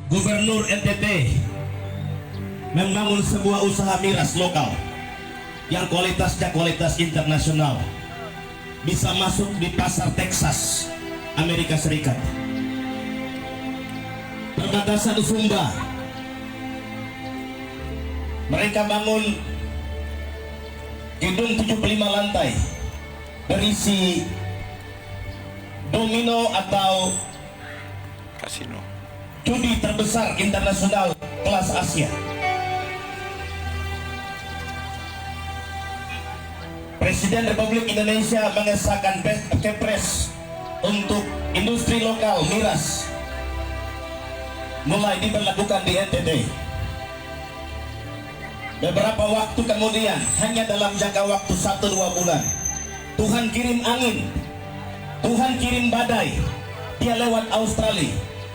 Gubernur NTT membangun sebuah usaha miras lokal yang kualitasnya kualitas internasional, bisa masuk di pasar Texas, Amerika Serikat. Perbatasan Sumba, mereka bangun gedung 75 lantai berisi domino atau kasino, judi terbesar internasional kelas Asia. Presiden Republik Indonesia mengesahkan Kepres untuk industri lokal miras mulai diberlakukan di NTT. Beberapa waktu kemudian, hanya dalam jangka waktu 1-2 bulan, Tuhan kirim angin, Tuhan kirim badai, dia lewat Australia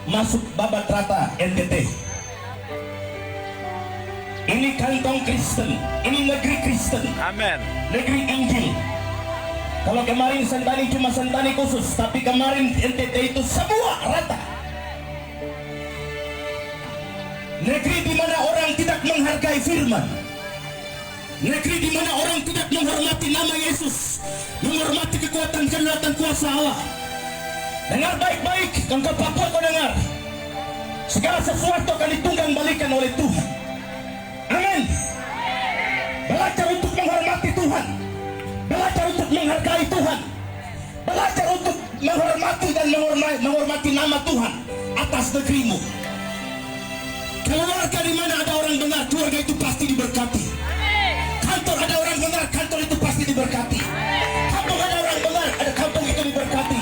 masuk babat rata NTT. Ini kantong Kristen, ini negeri Kristen, amin, negeri Injil. Kalau kemarin Sentani cuma Sentani khusus, tapi kemarin NTT itu semua rata. Negeri di mana orang tidak menghargai firman, negeri di mana orang tidak menghormati nama Yesus, menghormati kekuatan kedaulatan kuasa Allah. Dengar baik-baik, engkau Papua kau dengar. Segala sesuatu akan ditunggang balikan oleh Tuhan. Amin. Belajar untuk menghormati Tuhan, belajar untuk menghargai Tuhan, belajar untuk menghormati dan menghormati nama Tuhan atas negerimu. Keluarga di mana ada orang benar, keluarga itu pasti diberkati. Kantor ada orang benar, kantor itu pasti diberkati. Kampung ada orang benar, ada kampung itu diberkati.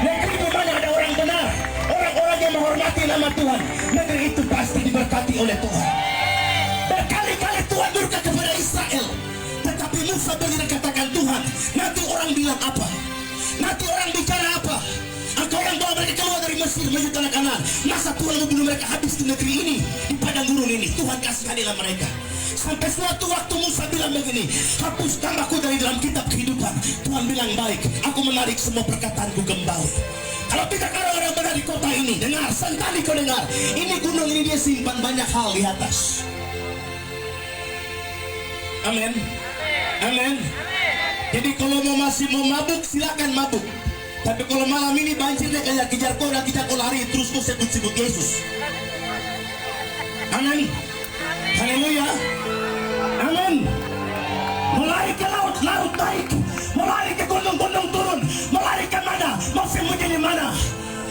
Negeri di mana ada orang benar, orang-orang yang menghormati nama Tuhan, negeri itu pasti diberkati oleh Tuhan. Berkali-kali Tuhan murka kepada Israel, tetapi Musa berdiri katakan, Tuhan, nanti orang bilang apa? Nanti orang bicara apa? Engkau yang bawa mereka keluar dari Mesir menuju tanah Kanaan. Masa Tuhan mau bunuh mereka habis di negeri ini, di padang gurun ini? Tuhan kasihanilah mereka. Sampai suatu waktu Musa bilang begini, hapus namaku dari dalam kitab kehidupan. Tuhan bilang, baik, aku menarik semua perkataanku kembali. Kalau tidak ada orang benar di kota ini, dengar, Sentani kau dengar, ini gunung ini dia simpan banyak hal di atas. Amin. Amin. Jadi kalau masih mau mabuk, silakan mabuk. Tapi kalau malam ini banjirnya kayak kejar kau dan tidak kau lari, terus kau sebut-sebut Yesus. Amin. Haleluya. Amin. Melari ke laut, laut naik. Melari ke gunung-gunung turun. Melari ke mana? Mau sembunyi di mana?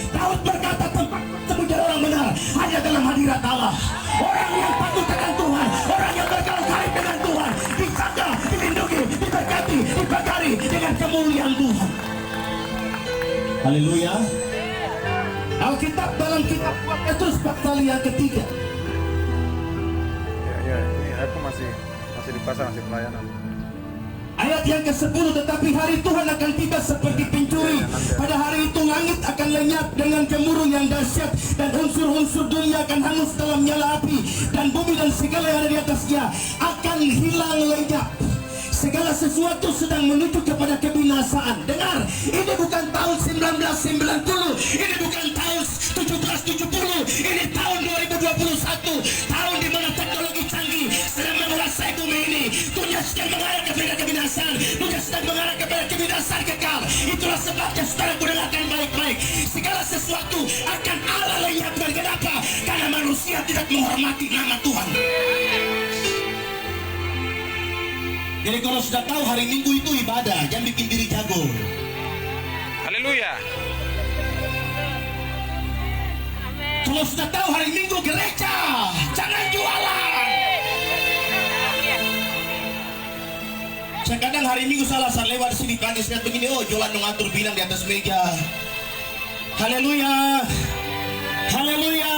Daud berkata, tempat sembunyi orang benar hanya dalam hadirat Allah. Orang yang patuh akan Tuhan, orang yang bergaul karib dengan Tuhan, dijaga, dilindungi, diberkati, dibagari dengan kemuliaan Tuhan. Haleluya. Alkitab dalam kitab Petrus pasal yang ketiga. Ya, ini aku masih di pasar, masih pelayanan. Ayat yang ke-10, tetapi hari Tuhan akan tiba seperti pencuri. Pada hari itu langit akan lenyap dengan gemuruh yang dahsyat, dan unsur-unsur dunia akan hangus dalam nyala api, dan bumi dan segala yang ada di atasnya akan hilang lenyap. Segala sesuatu sedang menuju kepada kebinasaan. Dengar, ini bukan tahun 1990, ini bukan tahun 1770, ini tahun 2021, tahun di mana teknologi canggih sedang menguasai bumi ini. Dunia sedang mengarah kepada kebinasaan, dunia sedang mengarah kepada kebinasaan kekal. Itulah sebabnya saudara dengarkan baik-baik, segala sesuatu akan Allah lenyapkan. Kenapa? Karena manusia tidak menghormati nama Tuhan. Jadi kalau sudah tahu hari Minggu itu ibadah, jangan bikin diri jago. Haleluya. Kalau sudah tahu hari Minggu gereja, jangan jualan. Saya kadang hari Minggu salah, saya lewat sini pagi saya begini, oh jualan dong atur bilang di atas meja. Haleluya. Haleluya.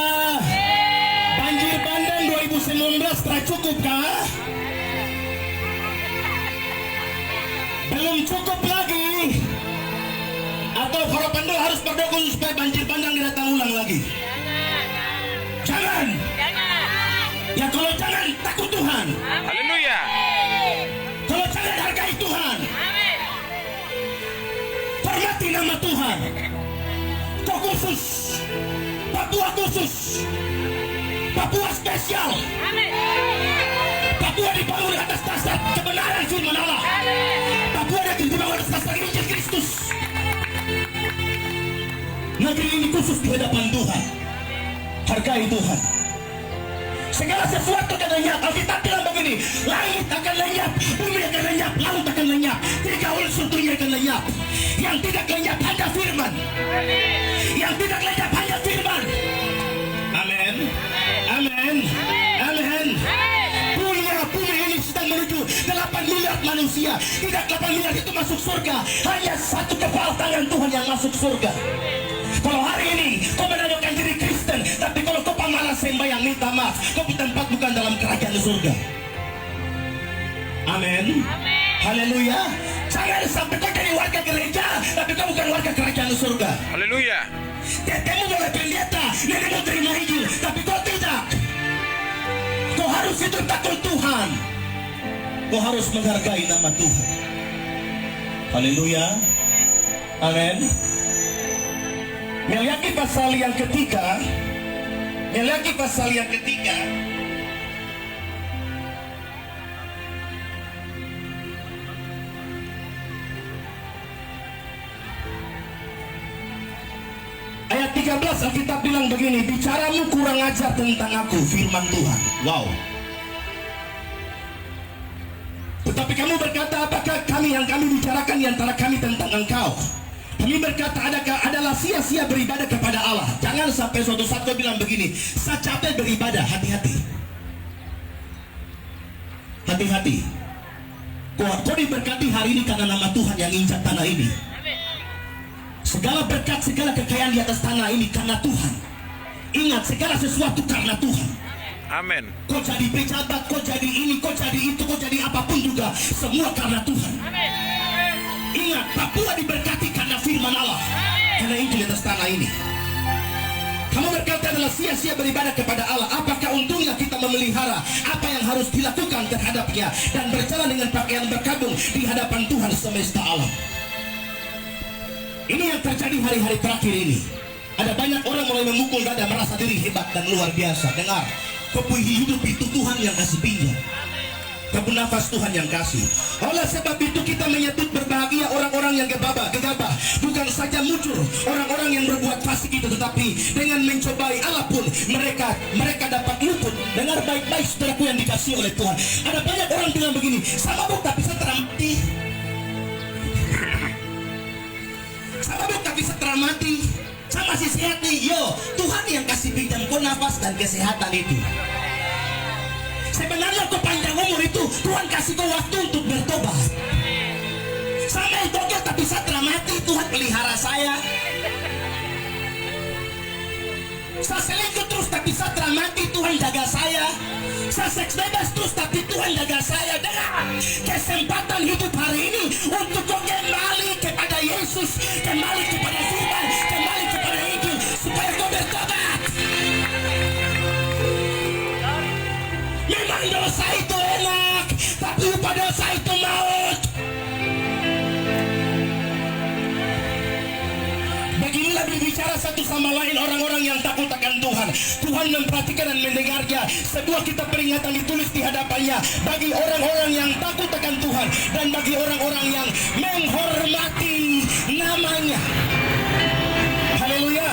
Banjir bandang 2019 telah cukup kah? Belum cukup lagi. Atau para penduduk harus berdoa supaya banjir bandang tidak datang ulang lagi? Jangan. Ya kalau jangan, takut Tuhan. Haleluya. Kalau jangan, hargai Tuhan. Hormati nama Tuhan. Kau khusus. Papua khusus, Papua spesial. Papua dibangun atas dasar kebenaran firman Allah. Papua dibangun atas dasar Injil Kristus. Negeri ini khusus di hadapan Tuhan. Hargai Tuhan. Segala sesuatu akan lenyap. Alkitab bilang begini, langit akan lenyap, bumi akan lenyap, laut akan lenyap, tiga unsur dunia akan lenyap. Yang tidak lenyap hanya firman. Yang tidak lenyap hanya firman. Amin. Amin. Amin. Bumi ini sedang menuju 8 miliar manusia. Tidak 8 miliar itu masuk surga, hanya satu kepala tangan Tuhan yang masuk surga. Kalau hari ini kau menamakan diri Kristen, tapi kalau kau pemalas sembahyang, minta maaf, kau tempat bukan dalam kerajaan surga. Amin. Haleluya. Jangan sampai kau jadi warga gereja, tapi kau bukan warga kerajaan surga. Haleluya. Tetemu boleh pendeta, nenekmu terima Injil, tapi kau tidak. Kau harus hidup takut Tuhan. Kau harus menghargai nama Tuhan. Haleluya. Amin. Meleakhi pasal yang ketiga. Meleakhi pasal yang ketiga. Ayat 13 Alkitab bilang begini, bicaramu kurang ajar tentang aku, firman Tuhan. Wow. Tetapi kamu berkata, apakah yang kami bicarakan di antara kami tentang engkau? Kami berkata, adalah sia-sia beribadah kepada Allah. Jangan sampai suatu saat kau bilang begini, saya capek beribadah. Hati-hati. Hati-hati. Kau diberkati hari ini karena nama Tuhan yang injak tanah ini. Segala berkat, segala kekayaan di atas tanah ini karena Tuhan. Ingat, segala sesuatu karena Tuhan. Amin. Kau jadi pejabat, kau jadi ini, kau jadi itu, kau jadi apapun juga, semua karena Tuhan. Ingat, Papua diberkati karena firman Allah, karena Injil di atas tanah ini. Kamu berkata adalah sia-sia beribadah kepada Allah. Apakah untungnya kita memelihara apa yang harus dilakukan terhadapnya dan berjalan dengan pakaian berkabung di hadapan Tuhan semesta alam? Ini yang terjadi hari-hari terakhir ini. Ada banyak orang mulai memukul dada, merasa diri hebat dan luar biasa. Dengar, kepuhi hidup itu Tuhan yang kasih pinjam. Kebun nafas Tuhan yang kasih. Oleh sebab itu kita menyebut berbahagia orang-orang yang gegabah. Bukan saja muncul orang-orang yang berbuat fasik itu, tetapi dengan mencobai Allah pun mereka dapat luput. Dengar baik-baik saudaraku yang dikasih oleh Tuhan. Ada banyak orang bilang begini, sama bu tak bisa teramati. Sama bu tak bisa teramati. Saya masih sehat nih. Yo, Tuhan yang kasih pinjam kau nafas dan kesehatan itu. Sebenarnya kau panjang umur itu Tuhan kasih kau waktu untuk bertobat. Sampai tobat tak bisa teramati, Tuhan pelihara saya. Saya selingkuh terus tak bisa teramati, Tuhan jaga saya. Saya seks bebas terus tapi Tuhan jaga saya. Dengar, kesempatan hidup hari ini untuk kau kembali kepada Yesus, kembali kepada firman, kembali kepada Injil, supaya kau bertobat. Memang dosa itu enak, tapi upah dosa itu maut. Beginilah berbicara satu sama lain orang-orang yang takut akan Tuhan. Tuhan memperhatikan dan mendengarnya. Sebuah kitab peringatan ditulis di hadapannya bagi orang-orang yang takut akan Tuhan dan bagi orang-orang yang menghormati namanya. Haleluya.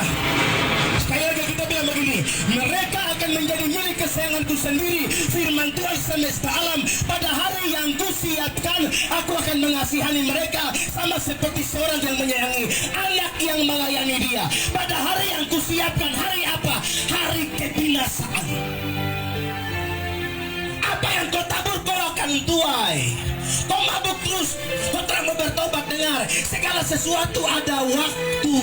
Sekali lagi kita bilang begini, mereka akan menjadi milik kesayanganku sendiri, firman Tuhan semesta alam. Pada hari yang kusiapkan, aku akan mengasihani mereka sama seperti seorang yang menyayangi anak yang melayani dia. Pada hari yang kusiapkan, hari apa? Hari kebinasaan. Apa yang kau tabur kau akan tuai. Kau mabuk terus, kau terang mau bertobat. Dengar, segala sesuatu ada waktu.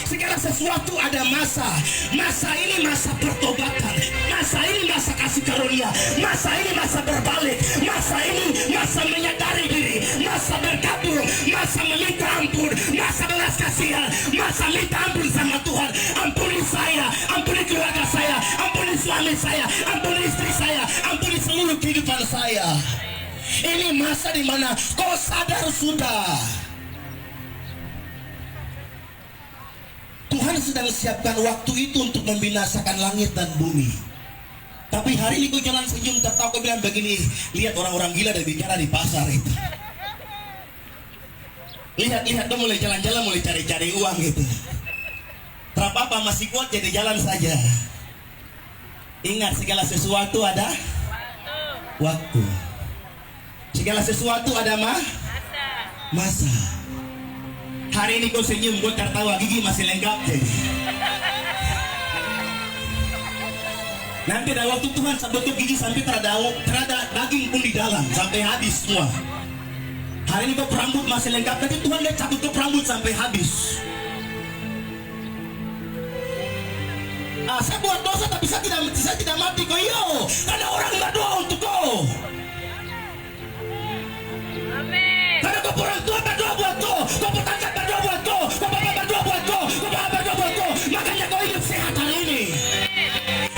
Segala sesuatu ada masa. Masa ini masa pertobatan. Masa ini masa kasih karunia. Masa ini masa berbalik. Masa ini masa menyadari diri. Masa berkabung. Masa meminta ampun. Masa belas kasihan. Masa minta ampun sama Tuhan. Ampuni saya. Ampuni keluarga saya. Ampuni suami saya. Ampuni istri saya. Ampuni seluruh kehidupan saya. Ini masa di mana kau sadar sudah Tuhan sedang siapkan waktu itu untuk membinasakan langit dan bumi. Tapi hari ini gue jalan senyum tertawa, gue bilang begini, lihat orang-orang gila dari bicara di pasar itu. Lihat dong, mulai jalan-jalan, mulai cari-cari uang gitu. Terapa-apa masih kuat jadi jalan saja. Ingat, segala sesuatu ada waktu. Segala sesuatu ada masa. Hari ini kau senyum, gue tertawa, gigi masih lengkap jadi. Nanti ada waktu Tuhan bentuk gigi sampai terada daging pun di dalam sampai habis semua. Hari ini kau rambut masih lengkap, tapi Tuhan lihat cabut kau rambut sampai habis. Saya buat dosa tapi saya tidak mati kau, yo. Karena orang berdoa untuk kau. Amin. Karena kau orang tua berdoa buat kau, kau tetangga berdoa buat kau, kau bapak berdoa buat kau, kau bapak berdoa buat kau. Makanya kau hidup sehat hari ini.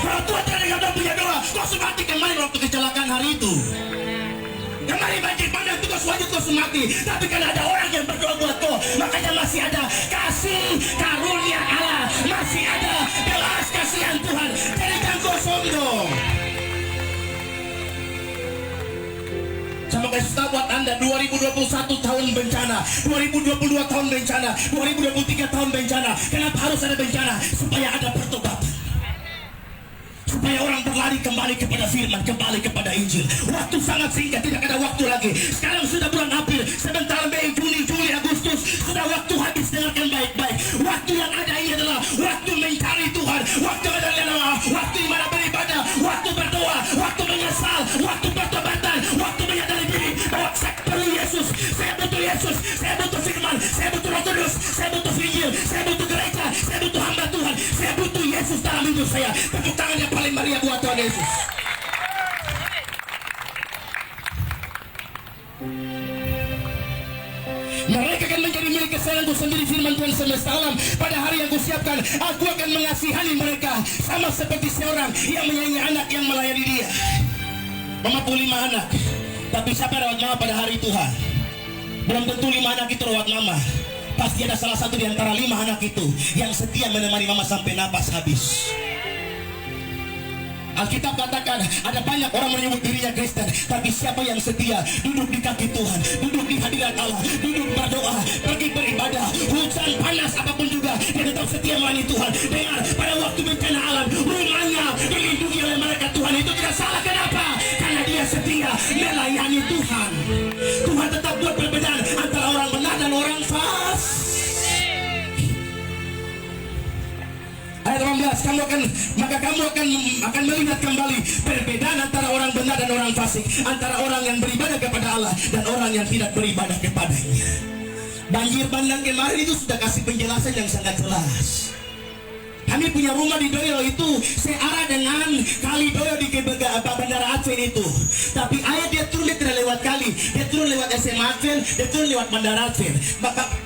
Kalau Tuhan tidak dengar punya doa, kau semati kemarin waktu kecelakaan hari itu. Kemarin banjir bandang itu kau wajib kau semati. Tapi karena ada orang yang berdoa buat kau, makanya masih ada kasih karunia Allah, masih ada belas kasihan Tuhan. Jadi jangan kau sombong. Sama kasih tahu buat Anda, 2021 tahun bencana, 2022 tahun bencana, 2023 tahun bencana. Kenapa harus ada bencana? Supaya ada pertobatan. Supaya orang berlari kembali kepada firman, kembali kepada Injil. Waktu sangat singkat, tidak ada waktu lagi. Sekarang sudah bulan April, sebentar Mei, Juni, Juli, Agustus. Sudah waktu habis, dengarkan baik-baik. Waktu yang ada ini adalah waktu mencari Tuhan. Waktu adalah waktu di mana beribadah, waktu berdoa, waktu menyesal, waktu pertobatan, waktu menyadari diri bahwa saya perlu Yesus, saya butuh Yesus, saya butuh firman, saya butuh Roh Kudus, saya butuh Injil, saya butuh gereja, saya butuh hamba Tuhan, saya butuh Yesus dalam hidup saya. Tepuk tangan yang paling meriah buat Tuhan Yesus. Mereka akan menjadi milik kesayanganku sendiri, firman Tuhan semesta alam. Pada hari yang kusiapkan, aku akan mengasihani mereka sama seperti seorang yang menyayangi anak yang melayani dia. Mama punya 5 anak, tapi siapa rawat mama pada hari Tuhan? Belum tentu 5 anak itu rawat mama. Pasti ada salah satu di antara 5 anak itu yang setia menemani mama sampai napas habis. Alkitab katakan ada banyak orang menyebut dirinya Kristen, tapi siapa yang setia duduk di kaki Tuhan, duduk di hadirat Allah, duduk berdoa, pergi beribadah, hujan panas apapun juga dia tetap setia melayani Tuhan. Dengar, pada waktu bencana alam rumahnya dilindungi oleh mereka Tuhan, itu tidak salah. Kenapa? Karena dia setia melayani Tuhan. Tuhan tetap buat perbedaan antara orang benar dan orang fasik. Ayat 18, kamu akan melihat kembali perbedaan antara orang benar dan orang fasik, antara orang yang beribadah kepada Allah dan orang yang tidak beribadah kepadanya. Banjir bandang kemarin itu sudah kasih penjelasan yang sangat jelas. Kami punya rumah di Doyo itu searah dengan kali Doyo di Bandara Advent itu. Tapi air dia turun, dia tidak lewat kali, dia turun lewat SMA Advent, dia turun lewat Bandara Advent.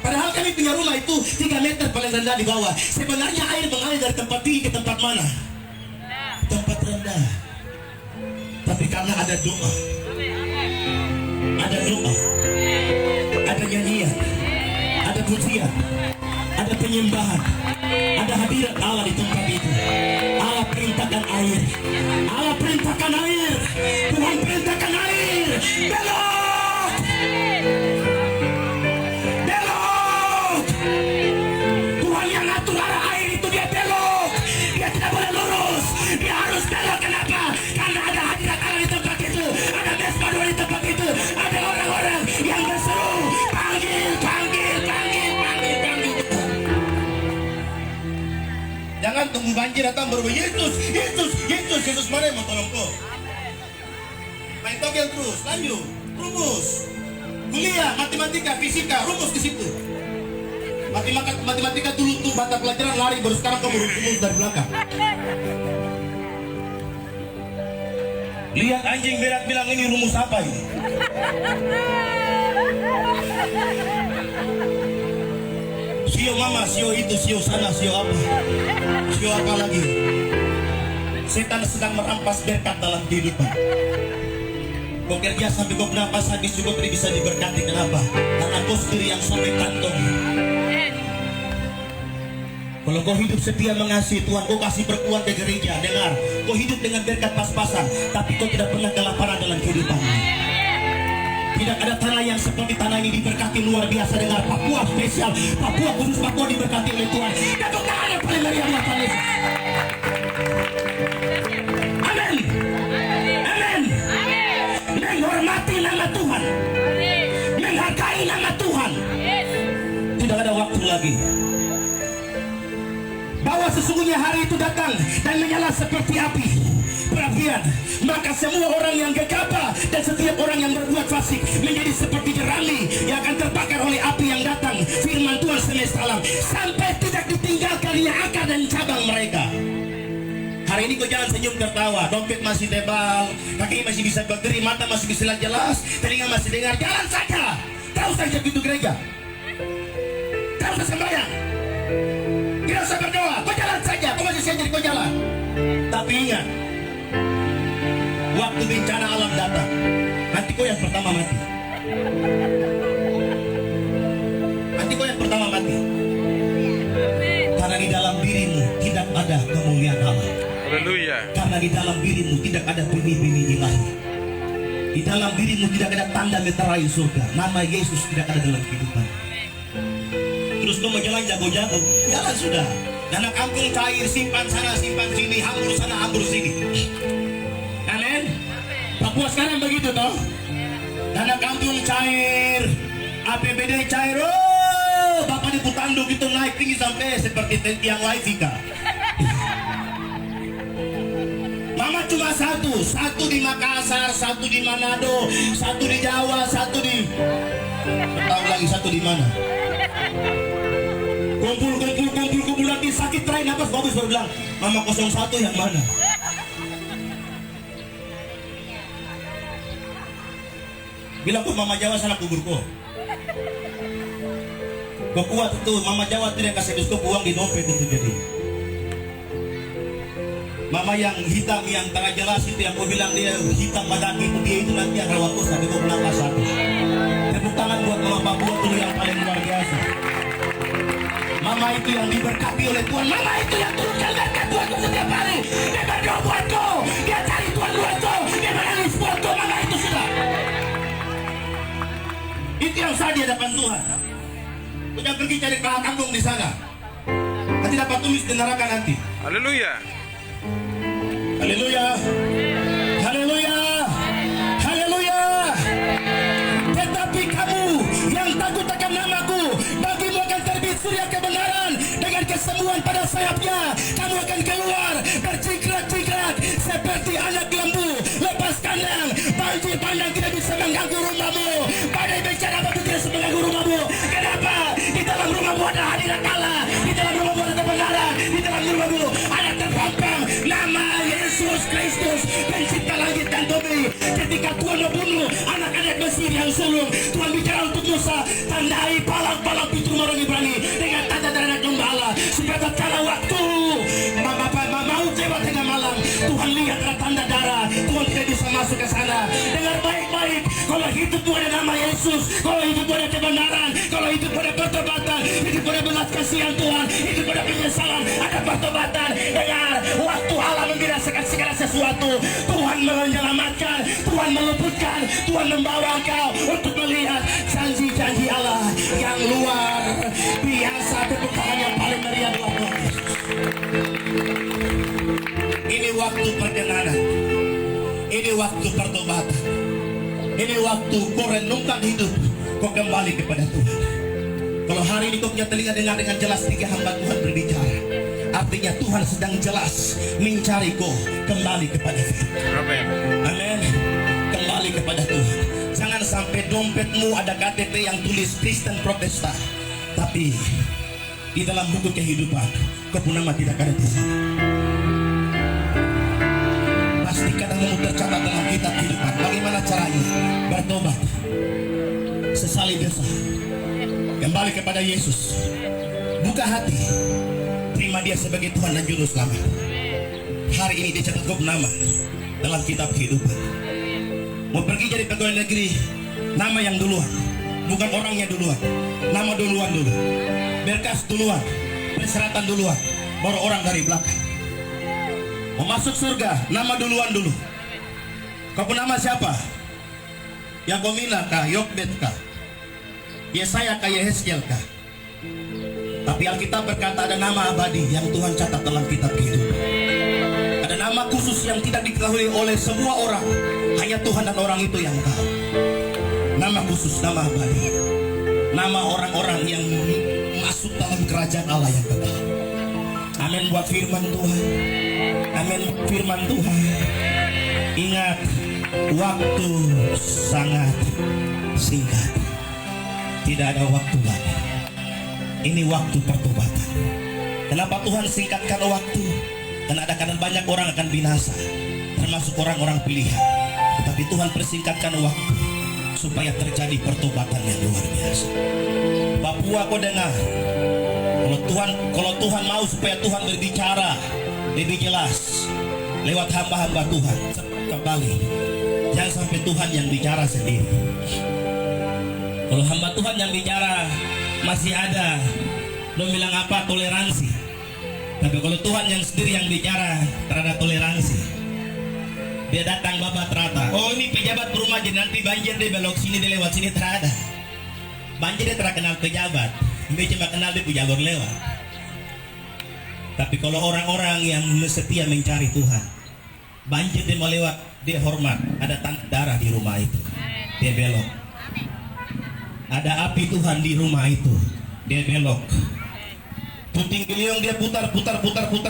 Padahal kami punya rumah itu 3 meter paling rendah di bawah. Sebenarnya air mengalir dari tempat tinggi ke tempat mana? Tempat rendah. Tapi karena ada doa, ada nyanyian, ada pujian, ada penyembahan, ada hadirat Allah di tempat itu. Allah perintahkan air, Allah perintahkan air, Tuhan perintahkan air. Belok, belok. Tuhan yang atur arah air itu, dia belok, dia tidak boleh lurus, dia harus belok. Kenapa? Karena ada hadirat Allah di tempat itu, ada mesbah di tempat itu, ada orang-orang yang berseru, panggil, panggil, panggil, panggil, panggil. Jangan tunggu banjir datang baru Yesus mana yang mau tolong kau? Main togel terus, lanjut, rumus. Kuliah, matematika, fisika, rumus di situ. Matematika dulu tuh mata pelajaran lari, baru sekarang kamu rumus dari belakang. Lihat anjing berak bilang ini rumus apa ini? Sio mama, sio itu, sio sana, sio apa? Sio apa lagi? Setan sedang merampas berkat dalam kehidupan. Kau kerja sampai kau bernapas habis juga tidak bisa diberkati. Kenapa? Karena kau sendiri yang sampai kantong. Kalau kau hidup setia mengasihi Tuhan, kau kasih berkuat ke gereja. Dengar, kau hidup dengan berkat pas-pasan, tapi kau tidak pernah kelaparan dalam kehidupanmu. Tidak ada tanah yang seperti tanah ini diberkati luar biasa. Dengar, Papua spesial, Papua khusus Papua diberkati oleh Tuhan. Tepuk tangan yang paling meriah buat Tuhan Yesus. Amin. Amin. Menghormati nama Tuhan, menghargai nama Tuhan. Tidak ada waktu lagi, bahwa sesungguhnya hari itu datang dan menyala seperti api. Perhatian, maka semua orang yang gegabah dan setiap orang yang berbuat fasik menjadi seperti jerami yang akan terbakar oleh api yang datang. Firman Tuhan semesta alam, sampai tidak ditinggalkannya akar dan cabang mereka. Hari ini kau jangan senyum tertawa, dompet masih tebal, kaki masih bisa berdiri, mata masih bisa lihat jelas, telinga masih dengar. Jalan saja, terus saja pintu gereja, terus sembahyang, tidak usah berdoa, kau jalan saja, kau masih saja kau jalan. Tapi ingat, waktu bencana alam datang, nanti kau yang pertama mati. Nanti kau yang pertama mati. Karena di dalam dirimu tidak ada kemuliaan Allah. Haleluya. Karena di dalam dirimu tidak ada benih-benih ilahi. Di dalam dirimu tidak ada tanda meterai surga. Nama Yesus tidak ada dalam kehidupan. Terus kau mau jalan jago-jago, jalan sudah. Dana kampung cair, simpan sana, simpan sini, hambur sana, hambur sini. Amin. Papua sekarang begitu toh. Dana kampung cair, APBD cair. Oh, Bapak di Putanduk itu naik tinggi sampai seperti tiang wifi kah? Mama cuma satu di Makassar, satu di Manado, satu di Jawa, satu di, tahu lagi satu di mana? Kumpul nanti sakit terakhir nafas bagus baru bilang, Mama 01 yang mana? Bilang ke Mama Jawa sana kubur kok. Kau kuat itu, Mama Jawa tidak kasih biskop uang di dompet itu jadi. Mama yang hitam yang tak jelas itu yang kau bilang dia hitam pada itu dia itu nanti akan waktu tapi kau pernah satu. Tepuk tangan buat Mama Papua dulu yang paling luar biasa. Mama itu yang diberkati oleh Tuhan. Mama itu yang turunkan berkat Tuhan setiap hari. Dia berdoa buat kau, dia cari Tuhan buat kau, dia menangis buat kau. Mama itu sudah. Itu yang sah di hadapan Tuhan. Kau jangan pergi cari kepala kangkung di sana. Nanti dapat tumis di neraka nanti. Haleluya. Haleluya. Haleluya. Haleluya. Tetapi kamu yang takut akan namaku, bagimu akan terbit surya kebenaran dengan kesembuhan pada sayapnya. Kamu akan keluar bercingkrak-cingkrak seperti anak lembu lepas kandang. Banjir bandang tidak bisa mengganggu rumahmu. Badai bencana apapun tidak bisa mengganggu rumahmu. Kenapa? Di dalam rumahmu ada hadirat Allah. Di dalam rumahmu ada kebenaran. Di dalam rumahmu ada terpampang nama Yesus Kristus, pencipta langit dan bumi. Ketika Tuhan membunuh anak-anak Mesir yang sulung, Tuhan bicara untuk Musa, tandai palang-palang pintu rumah orang Ibrani dengan tanda anak domba Allah, supaya tatkala waktu mau lewat tengah malam, Tuhan lihat ada tanda darah, Tuhan tidak bisa masuk ke sana. Dengar baik-baik, kalau hidup itu ada nama Yesus, kalau hidup itu ada kebenaran, kalau hidup pada pertobatan, hidup pada belas kasihan Tuhan, hidup pada penyesalan, ada pertobatan. Dengar, waktu Allah membinasakan segala sesuatu, Tuhan menyelamatkan, Tuhan meluputkan, Tuhan membawa engkau untuk melihat janji-janji Allah yang luar biasa. Tepuk tangan yang paling meriah buat Tuhan Yesus. Ini waktu perkenanan, ini waktu pertobatan, ini waktu kau renungkan hidup, kau kembali kepada Tuhan. Kalau hari ini kau punya telinga dengar dengan jelas tiga hamba Tuhan berbicara, artinya Tuhan sedang jelas mencari kau kembali kepada Tuhan. Amin. Kembali kepada Tuhan. Jangan sampai dompetmu ada KTP yang tulis Kristen Protestan, tapi di dalam buku kehidupan kau pun nama tidak ada di sana. Pastikan kamu tercatat dalam kitab kehidupan. Bagaimana caranya? Bertobat, sesali dosa, kembali kepada Yesus, buka hati, terima Dia sebagai Tuhan dan Juru Selamat. Hari ini dicatat kau nama dalam kitab kehidupan. Mau pergi jadi pegawai negeri, nama yang duluan, bukan orangnya duluan, nama duluan dulu, berkas duluan, perseratan duluan, baru orang dari belakang. Mau masuk surga, nama duluan dulu. Kau pun nama siapa? Yagomina kah? Yokbet kah? Yesaya kah? Yehezkiel kah? Tapi Alkitab berkata ada nama abadi yang Tuhan catat dalam kitab kehidupan. Ada nama khusus yang tidak diketahui oleh semua orang, hanya Tuhan dan orang itu yang tahu. Nama khusus, nama abadi, nama orang-orang yang masuk dalam kerajaan Allah yang kekal. Amin buat firman Tuhan. Amin buat firman Tuhan. Ingat, waktu sangat singkat. Tidak ada waktu lagi. Ini waktu pertobatan. Kenapa Tuhan singkatkan waktu? Karena ada kadang banyak orang akan binasa, termasuk orang-orang pilihan. Tetapi Tuhan persingkatkan waktu supaya terjadi pertobatan yang luar biasa. Papua, kau dengar? Kalau Tuhan mau supaya Tuhan berbicara lebih jelas lewat hamba-hamba Tuhan, kembali. Jangan sampai Tuhan yang bicara sendiri. Kalau hamba Tuhan yang bicara masih ada, lo bilang apa? Toleransi. Tapi kalau Tuhan yang sendiri yang bicara, terhadap toleransi. Dia datang babat rata. Oh, ini pejabat perumahan, jadi nanti banjir dia belok sini, dia lewat sini, terada. Banjir dia terkenal pejabat, dia cuma kenal dia pejabat lewat. Tapi kalau orang-orang yang setia mencari Tuhan, banjir dia mau lewat, dia hormat. Ada tanda darah di rumah itu, dia belok. Ada api Tuhan di rumah itu, dia belok. Puting beliung dia putar,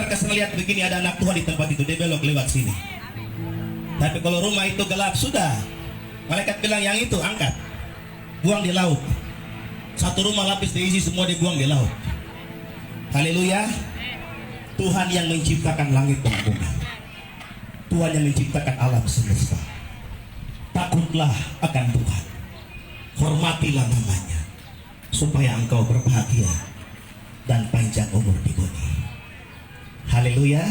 kesana lihat begini ada anak Tuhan di tempat itu, dia belok lewat sini. Tapi kalau rumah itu gelap, sudah. Malaikat bilang yang itu angkat, buang di laut. Satu rumah lapis diisi, semua dibuang di laut. Haleluya. Tuhan yang menciptakan langit dan bumi, Tuhan yang menciptakan alam semesta. Takutlah akan Tuhan, hormatilah namanya, supaya engkau berbahagia dan panjang umur di bumi. Haleluya.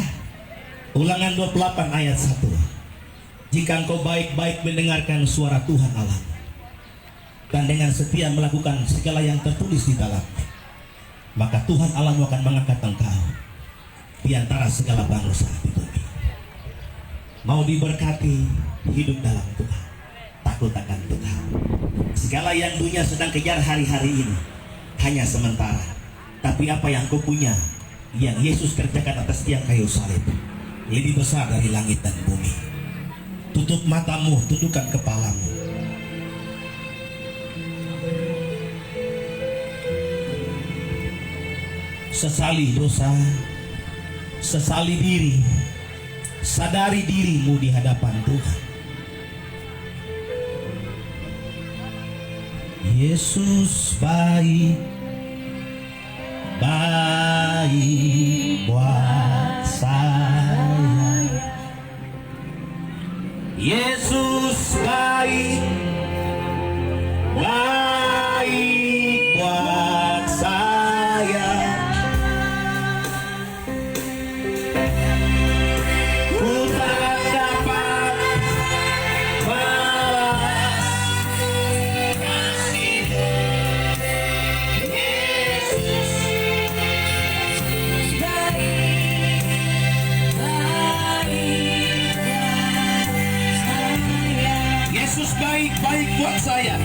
Ulangan 28 ayat 1. Jika engkau baik-baik mendengarkan suara Tuhan Allah dan dengan setia melakukan segala yang tertulis di dalam, maka Tuhan Allah akan mengangkat engkau di antara segala bangsa di bumi. Mau diberkati, hidup dalam Tuhan, takut akan Tuhan. Segala yang dunia sedang kejar hari-hari ini hanya sementara. Tapi apa yang kau punya, yang Yesus kerjakan atas tiang kayu salib, lebih besar dari langit dan bumi. Tutup matamu, tundukkan kepalamu. Sesali dosa, sesali diri, sadari dirimu di hadapan Tuhan. Yesus baik, baik buat saya. Yesus baik, baik buat saya. Ku tak dapat balas kasih Yesus. Yesus baik, baik buat saya.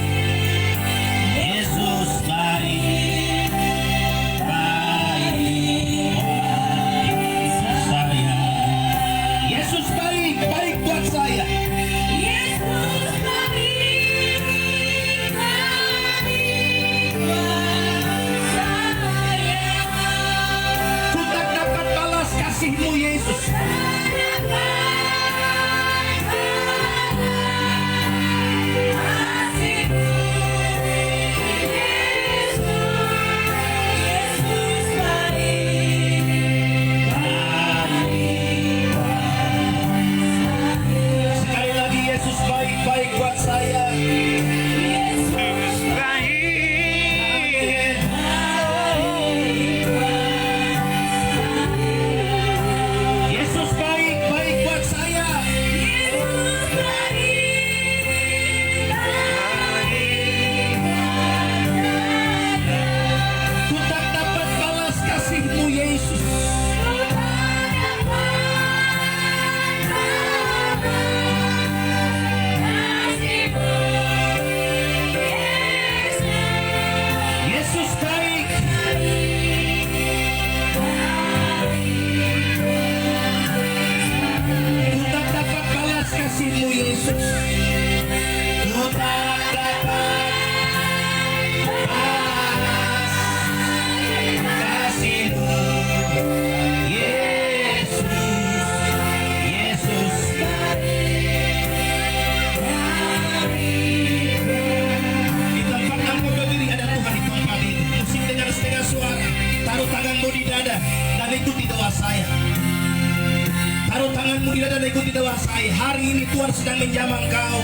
dan ikuti doa saya. Hari ini Tuhan sedang menjamah engkau,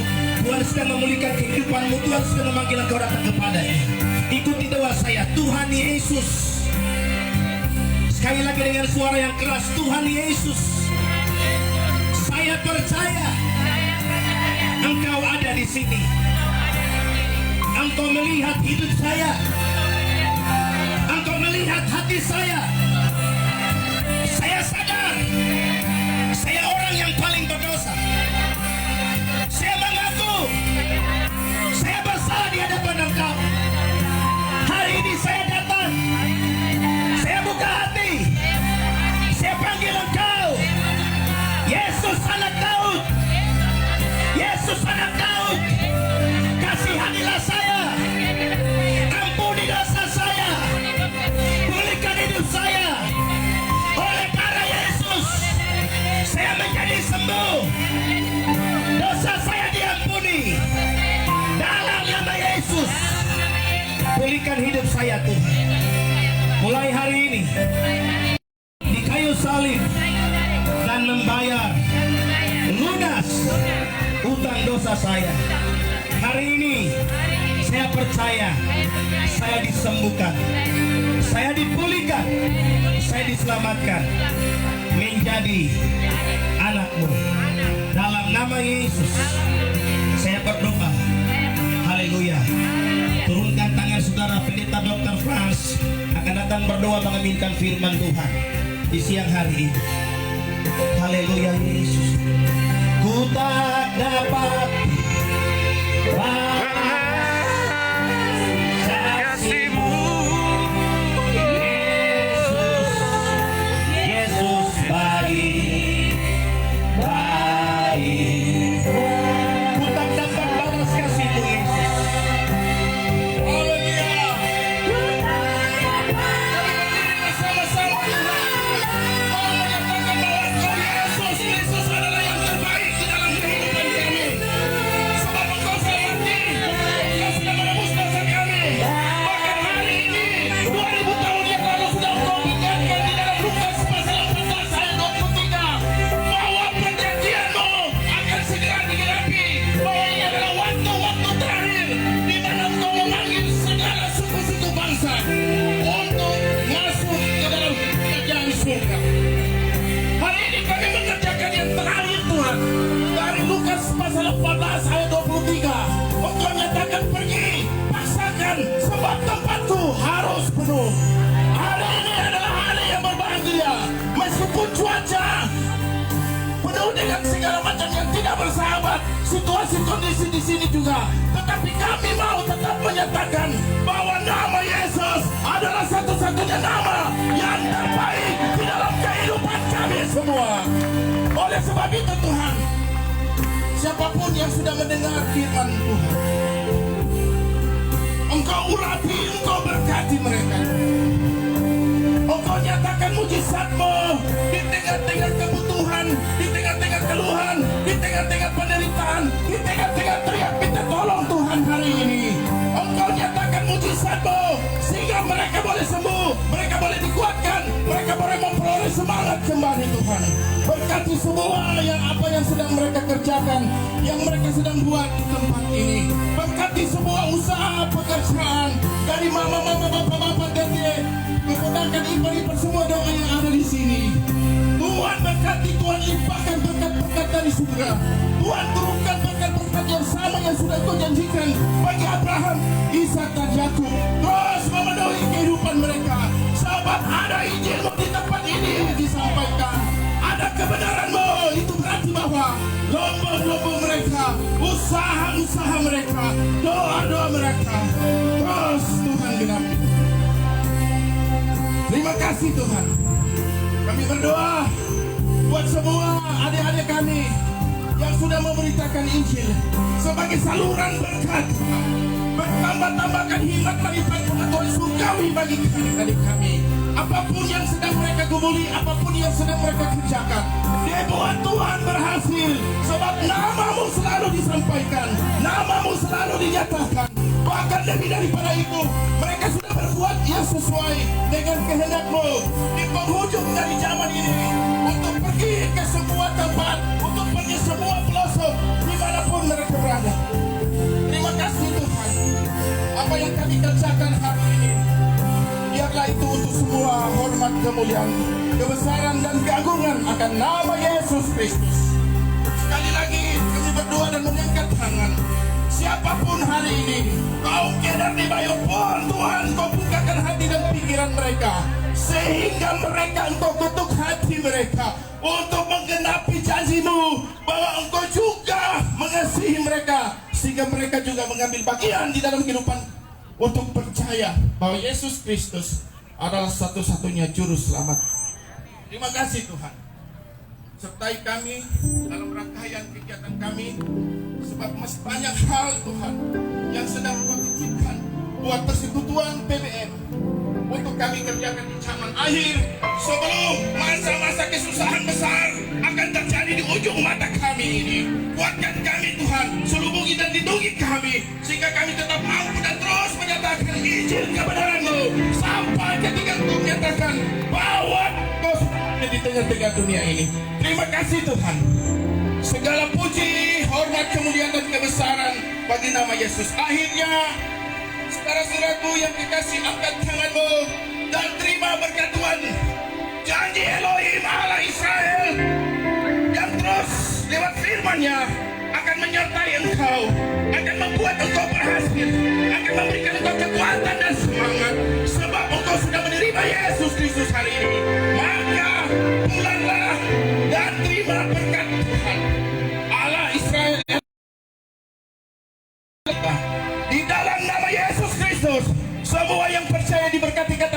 Tuhan sedang memulihkan kehidupanmu, Tuhan sedang memanggil engkau datang kepadanya. Ikuti doa saya. Tuhan Yesus, sekali lagi dengan suara yang keras, Tuhan Yesus, saya percaya Engkau ada di sini. Engkau melihat hidup saya, Engkau melihat hati saya. Saya sadar saya orang yang paling berdosa. Saya mengaku saya bersalah di hadapan Engkau. Hari ini saya datang, saya buka hati, saya panggil Engkau, Yesus anak Daud, Yesus anak Daud. Kasihanilah saya, ampuni dosa saya, pulihkan hidup saya. Oleh karena Yesus, saya menjadi sembuh, dosa saya diampuni. Dalam nama Yesus, pulihkan hidup saya Tuhan. Mulai hari ini, di kayu salib dan membayar lunas utang dosa saya. Hari ini saya percaya saya disembuhkan, saya dipulihkan, saya diselamatkan menjadi anakmu. Dalam nama Yesus saya berdoa. Haleluya. Turunkan tangan saudara. Pendeta Dr. Frans akan datang berdoa mengaminkan firman Tuhan di siang hari ini. Haleluya Yesus. Ku tak dapat kasih-Mu, Yesus, Yesus baik, baik. Ku tak dapat balas kasih-Mu Yesus. Haleluya. Bersama-sama mau menyatakan bahwa Engkau Yesus, Yesus adalah yang terbaik di dalam kehidupan kami. Sebab Engkau selamat, Engkau sudah menebus dosa kami. Bahkan hari ini 2000 tahun yang lalu sudah Engkau ingatkan di dalam Lukas pasal 14 ayat 23 bahwa perjanjian-Mu akan segera digenapi, bahwa ini adalah waktu-waktu terakhir di mana Engkau memanggil segala suku-suku bangsa untuk masuk ke dalam kerajaan surga. Hari ini kami mengerjakan yang terakhir Tuhan. Dari Lukas pasal 14 ayat 23, Engkau nyatakan pergi, paksakan, sebab tempatku harus penuh. Hari ini adalah hari yang berbahagia. Meskipun cuaca penuh dengan segala macam yang tidak bersahabat, situasi kondisi di sini juga, tetapi kami mau tetap menyatakan bahwa nama Yesus adalah satu-satunya nama yang terbaik di dalam kehidupan kami semua. Oleh sebab itu Tuhan, siapapun yang sudah mendengar firman Tuhan, Engkau urapi, Engkau berkati mereka. Engkau nyatakan mujizat-Mu di tengah-tengah kebutuhan, di tengah-tengah keluhan, di tengah-tengah penderitaan, di tengah-tengah teriak minta tolong Tuhan hari ini. Engkau nyatakan mujizat-Mu sehingga mereka boleh sembuh, mereka boleh dikuatkan, mereka boleh memperoleh semangat kembali Tuhan. Berkati semua apa yang sedang mereka kerjakan, yang mereka sedang buat di tempat ini. Berkati semua usaha pekerjaan dari mama-mama, bapak-bapak, dede, keponakan, ipar-ipar, semua doa yang ada di sini. Tuhan berkati, Tuhan limpahkan berkat-berkat dari surga. Tuhan turunkan berkat-berkat yang sama yang sudah Kau janjikan bagi Abraham, Ishak dan Yakub. Terus memenuhi kehidupan mereka. Sahabat, ada Injil-Mu di tempat ini disampaikan. Ada kebenaran-Mu, itu berarti bahwa lombong-lombong mereka, usaha-usaha mereka, doa-doa mereka, terus Tuhan genapi. Terima kasih Tuhan. Kami berdoa buat semua adik-adik kami yang sudah memberitakan Injil sebagai saluran berkat. Bertambah-tambahkan hikmat lipat pengetahuan surgawi bagi adik-adik kami. Apapun yang sedang mereka gumuli, apapun yang sedang mereka kerjakan, dia buat Tuhan berhasil. Sebab nama-Mu selalu disampaikan, nama-Mu selalu dinyatakan. Bahkan lebih daripada itu, mereka sudah berbuat yang sesuai dengan kehendak-Mu di penghujung dari zaman ini, untuk pergi ke sebuah tempat, kemuliaan, kebesaran dan keagungan akan nama Yesus Kristus. Sekali lagi kami berdoa dan mengangkat tangan. Siapapun hari ini, kau kedar di bayu pun Tuhan, kau bukakan hati dan pikiran mereka, sehingga mereka engkau ketuk hati mereka untuk menggenapi janjimu bahwa engkau juga mengasihi mereka, sehingga mereka juga mengambil bagian di dalam kehidupan untuk percaya bahwa Yesus Kristus adalah satu-satunya juru selamat. Terima kasih Tuhan, sertai kami dalam rangkaian kegiatan kami, sebab masih banyak hal Tuhan yang sedang Kau titipkan buat persekutuan PBM untuk kami kerjakan di zaman akhir, sebelum masa-masa kesusahan besar akan terjadi di ujung mata kami ini. Kuatkan kami Tuhan, selubungi dan lindungi kami, sehingga kami tetap mampu dan terus menyatakan Injil kebenaran-Mu sampai ketika Kau menyatakan bahwa Kau sudah di tengah-tengah dunia ini. Terima kasih Tuhan. Segala puji, hormat, kemuliaan dan kebesaran bagi nama Yesus. Akhirnya, saudara-saudaraku yang dikasih, angkat tanganmu dan terima berkat Tuhan. Janji Elohim Allah Israel yang terus lewat firman-Nya akan menyertai engkau, akan membuat engkau berhasil, akan memberikan engkau kekuatan dan semangat, sebab engkau sudah menerima Yesus Kristus hari ini. Maka pulanglah dan terima berkat Tuhan Allah Israel di dalam nama Yesus Kristus. Semua yang percaya diberkati kata